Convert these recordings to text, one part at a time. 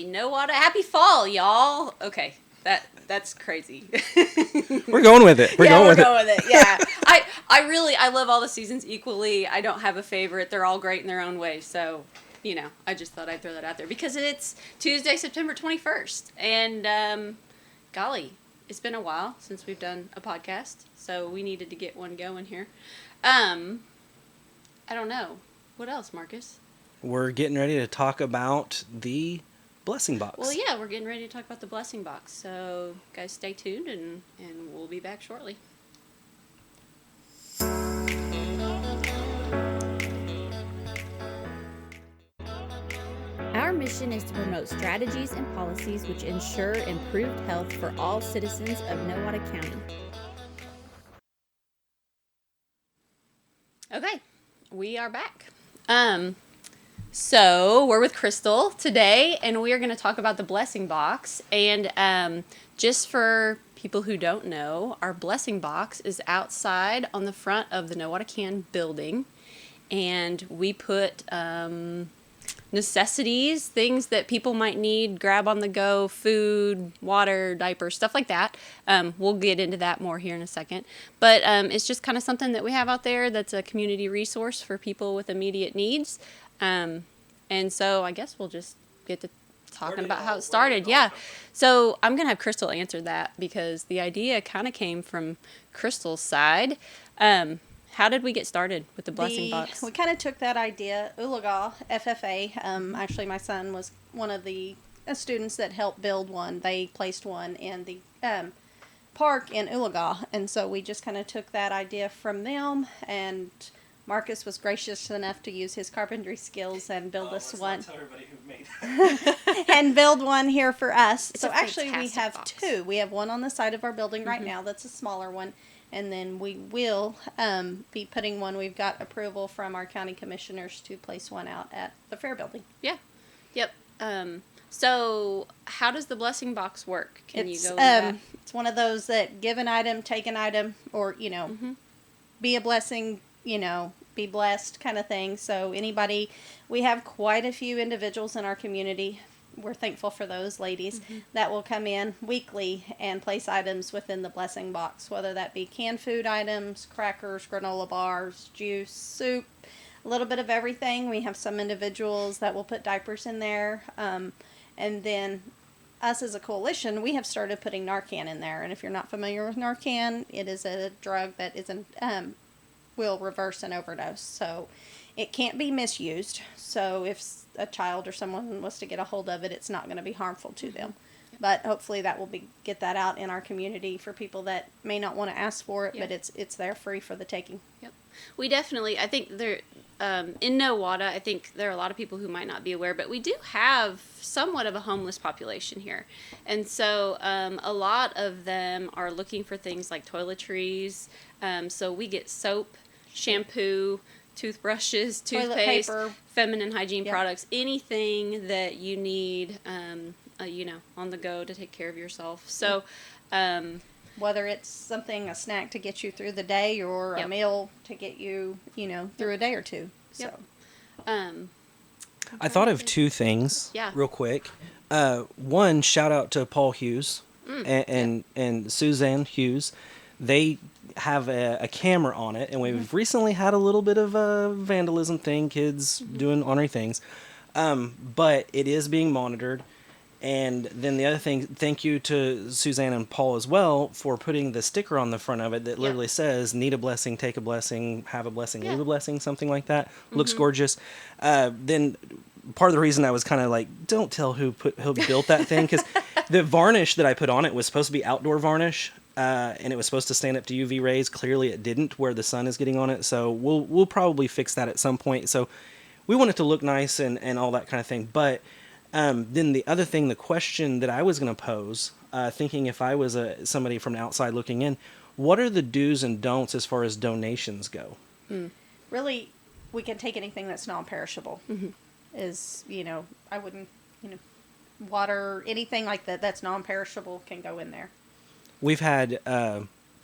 Hey, Nowata, happy fall, y'all. Okay, that's crazy. We're going with it. We're going with it. Yeah, I love all the seasons equally. I don't have a favorite. They're all great in their own way. So, I just thought I'd throw that out there because it's Tuesday, September 21st, and golly, it's been a while since we've done a podcast, so we needed to get one going here. I don't know. What else, Marcus? We're getting ready to talk about the blessing box. Well, yeah, we're getting ready to talk about the blessing box. So, guys, stay tuned, and we'll be back shortly. Our mission is to promote strategies and policies which ensure improved health for all citizens of Nowata County. Okay, we are back. So we're with Crystal today, and we are going to talk about the blessing box. And just for people who don't know, our blessing box is outside on the front of the Nowata Can building, and we put necessities, things that people might need, grab on the go, food, water, diapers, stuff like that. We'll get into that more here in a second. But it's just kind of something that we have out there that's a community resource for people with immediate needs. And so I guess we'll just get to talking about how it started. Yeah. So I'm going to have Crystal answer that because the idea kind of came from Crystal's side. How did we get started with the blessing box? We kind of took that idea, Ulaga, FFA. Actually, my son was one of the students that helped build one. They placed one in the park in Ulaga. And so we just kind of took that idea from them, and Marcus was gracious enough to use his carpentry skills and build us one. Tell everybody who made that. And build one here for us. It's so a actually we fantastic have box. two. We have one on the side of our building right now. That's a smaller one. And then we will be putting one. We've got approval from our county commissioners to place one out at the fair building. Yeah. Yep. So how does the blessing box work? Can you go into that? It's one of those that give an item, take an item, or, be a blessing, be blessed kind of thing. So anybody, we have quite a few individuals in our community. We're thankful for those ladies that will come in weekly and place items within the blessing box, whether that be canned food items, crackers, granola bars, juice, soup, a little bit of everything. We have some individuals that will put diapers in there. And then us as a coalition, we have started putting Narcan in there. And if you're not familiar with Narcan, it is a drug that will reverse an overdose. So it can't be misused. So if a child or someone was to get a hold of it, it's not going to be harmful to them. But hopefully that will get that out in our community for people that may not want to ask for it, but it's there free for the taking. Yep. We definitely, I think there, in Nowata, I think there are a lot of people who might not be aware, but we do have somewhat of a homeless population here. And so a lot of them are looking for things like toiletries. So we get soap, shampoo, toothbrushes, toothpaste, paper, feminine hygiene products, anything that you need, on the go to take care of yourself. So, whether it's something, a snack to get you through the day or a meal to get you, through a day or two. So, I thought of two things real quick. One, shout out to Paul Hughes and Suzanne Hughes. They have a camera on it, and we've recently had a little bit of a vandalism thing, kids doing ornery things, but it is being monitored. And then the other thing, thank you to Suzanne and Paul as well for putting the sticker on the front of it that literally says, need a blessing, take a blessing, have a blessing, leave a blessing, something like that. Looks gorgeous. Then part of the reason I was kind of like, don't tell who built that thing, because the varnish that I put on it was supposed to be outdoor varnish. And it was supposed to stand up to UV rays. Clearly it didn't, where the sun is getting on it. So we'll probably fix that at some point. So we want it to look nice and all that kind of thing. But then the other thing, the question that I was going to pose, thinking if I was somebody from the outside looking in, what are the do's and don'ts as far as donations go? Really, we can take anything that's non-perishable. I wouldn't, water, anything like that that's non-perishable can go in there. We've had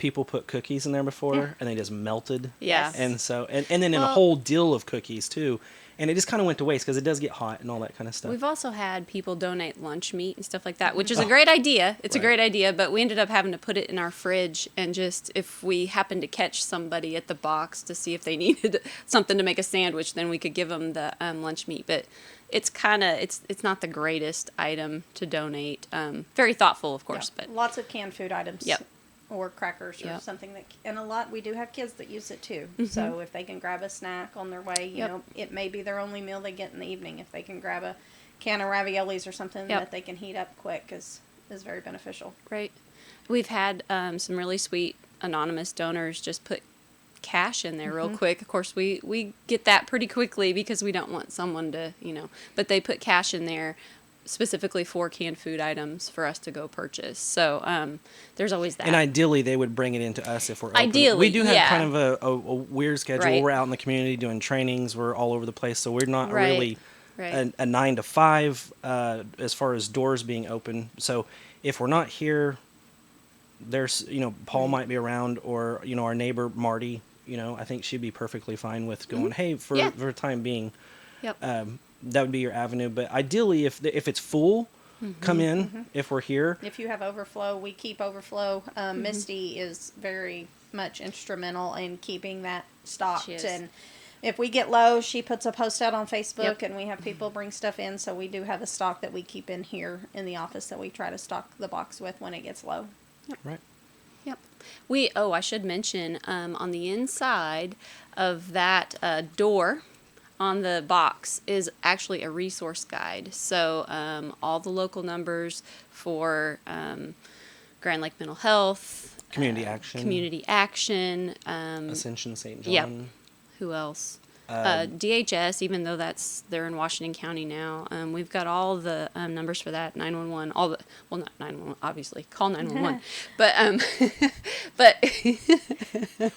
people put cookies in there before, and they just melted. Yeah. And so, and then in a whole deal of cookies too, And it just kind of went to waste because it does get hot and all that kind of stuff. We've also had people donate lunch meat and stuff like that, which is a great idea. It's a great idea, but we ended up having to put it in our fridge, and just if we happened to catch somebody at the box to see if they needed something to make a sandwich, then we could give them the lunch meat. But it's it's not the greatest item to donate. Very thoughtful, of course, but lots of canned food items. Yep. Or crackers or something and we do have kids that use it too. So if they can grab a snack on their way, you know, it may be their only meal they get in the evening. If they can grab a can of raviolis or something that they can heat up quick is very beneficial. Right. We've had some really sweet anonymous donors just put cash in there real quick. Of course, we get that pretty quickly because we don't want someone to, but they put cash in there specifically for canned food items for us to go purchase. So there's always that. And ideally, they would bring it into us if we're open. Ideally, we do have kind of a weird schedule. Right. We're out in the community doing trainings. We're all over the place, so we're not really a 9 to 5 as far as doors being open. So if we're not here, there's Paul might be around, or our neighbor Marty. I think she'd be perfectly fine with going. Hey, for the time being. Yep. That would be your avenue, but ideally, if it's full, come in if we're here. If you have overflow, we keep overflow. Misty is very much instrumental in keeping that stocked. And if we get low, she puts a post out on Facebook, and we have people bring stuff in. So we do have a stock that we keep in here in the office that we try to stock the box with when it gets low. Yep. Right. Yep. I should mention on the inside of that door on the box is actually a resource guide. So all the local numbers for Grand Lake Mental Health, Community Action, Ascension St. John. Yep. Who else? DHS, even though they're in Washington County now. We've got all the numbers for that. 911, not 911, obviously. Call 911. but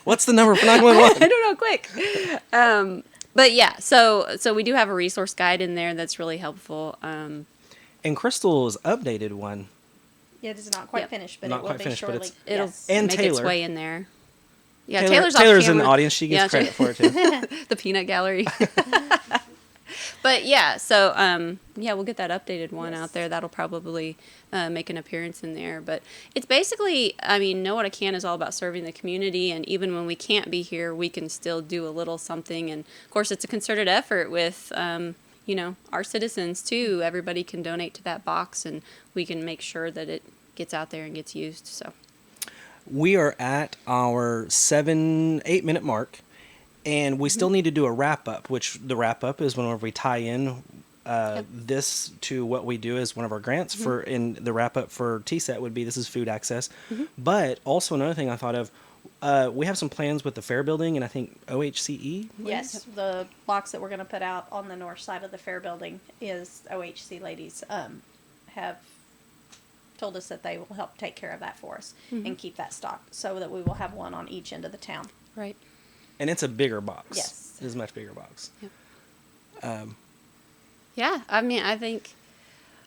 What's the number for 911? I don't know. Quick. But yeah, so we do have a resource guide in there that's really helpful. And Crystal's updated one. Yeah, it is not quite finished, but it will be shortly. It'll and make Taylor. 's way in there. Yeah, Taylor's in the audience. She gets credit for it too. The peanut gallery. But yeah, so we'll get that updated one out there. That'll probably make an appearance in there. But it's basically, Know What I Can is all about serving the community, and even when we can't be here, we can still do a little something. And of course, it's a concerted effort with our citizens too. Everybody can donate to that box, and we can make sure that it gets out there and gets used. So we are at our 7-8 minute mark. And we still need to do a wrap-up, which the wrap-up is whenever we tie in this to what we do as one of our grants. In the wrap-up for TSET would be, this is food access. But also another thing I thought of, we have some plans with the fair building and I think OHCE. Yes, the box that we're going to put out on the north side of the fair building is OHC ladies have told us that they will help take care of that for us and keep that stocked so that we will have one on each end of the town. Right. And it's a bigger box. Yes. It is a much bigger box. Yep. I think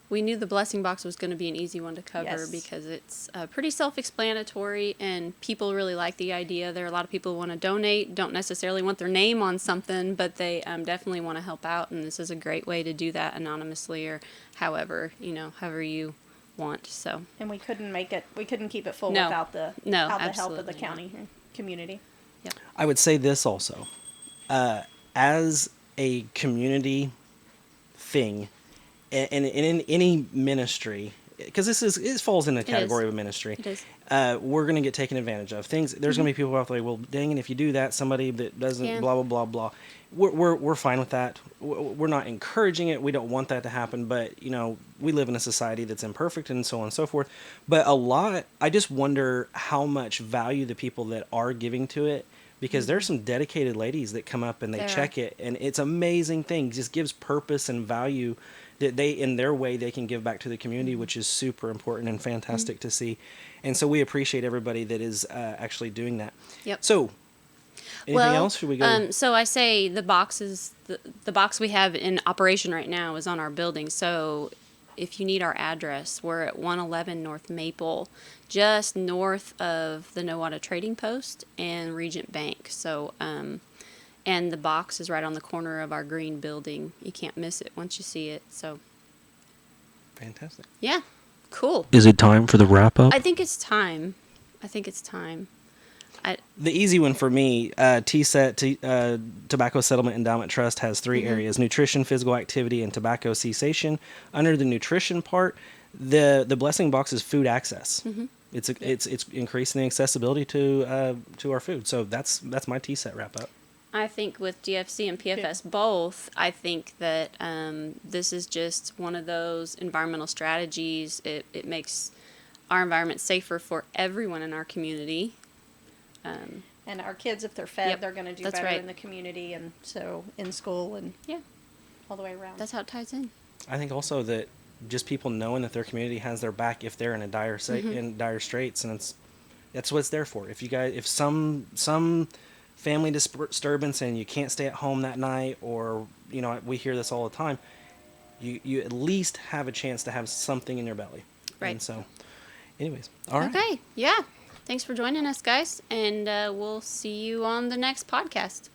we knew the blessing box was going to be an easy one to cover because it's pretty self-explanatory and people really like the idea. There are a lot of people who want to donate, don't necessarily want their name on something, but they definitely want to help out, and this is a great way to do that anonymously or however you want. So. And we couldn't keep it full without the help of the county community. Yep. I would say this also, as a community thing, and in any ministry, because it falls in the category of a ministry. It is. We're going to get taken advantage of. There's going to be people out there. Well, dang it! If you do that, somebody that doesn't blah blah blah blah. We're fine with that. We're not encouraging it. We don't want that to happen. But we live in a society that's imperfect and so on and so forth. But I just wonder how much value the people that are giving to it. Because there's some dedicated ladies that come up and they check it, and it's an amazing thing. It just gives purpose and value that they, in their way, they can give back to the community, which is super important and fantastic to see. And so we appreciate everybody that is actually doing that. Yep. So, anything else? Should we go? So I say the box we have in operation right now is on our building. So if you need our address, we're at 111 North Maple, just north of the Nowata Trading Post and Regent Bank. So And the box is right on the corner of our green building. You can't miss it once you see it. So, fantastic. Yeah, cool. Is it time for the wrap up? I think it's time. The easy one for me, Tobacco Settlement Endowment Trust has 3 areas: nutrition, physical activity, and tobacco cessation. Under the nutrition part, the blessing box is food access. It's increasing the accessibility to our food. So that's my TSET wrap up. I think with DFC and PFS both, I think that this is just one of those environmental strategies. It makes our environment safer for everyone in our community. And our kids, if they're fed, they're going to do better right. in the community, and so in school and all the way around. That's how it ties in. I think also that just people knowing that their community has their back if they're in a dire straits, and that's what it's there for. If some family disturbance and you can't stay at home that night, or we hear this all the time, you at least have a chance to have something in your belly. Right. And so, anyways, all right. Okay. Yeah. Thanks for joining us, guys, and we'll see you on the next podcast.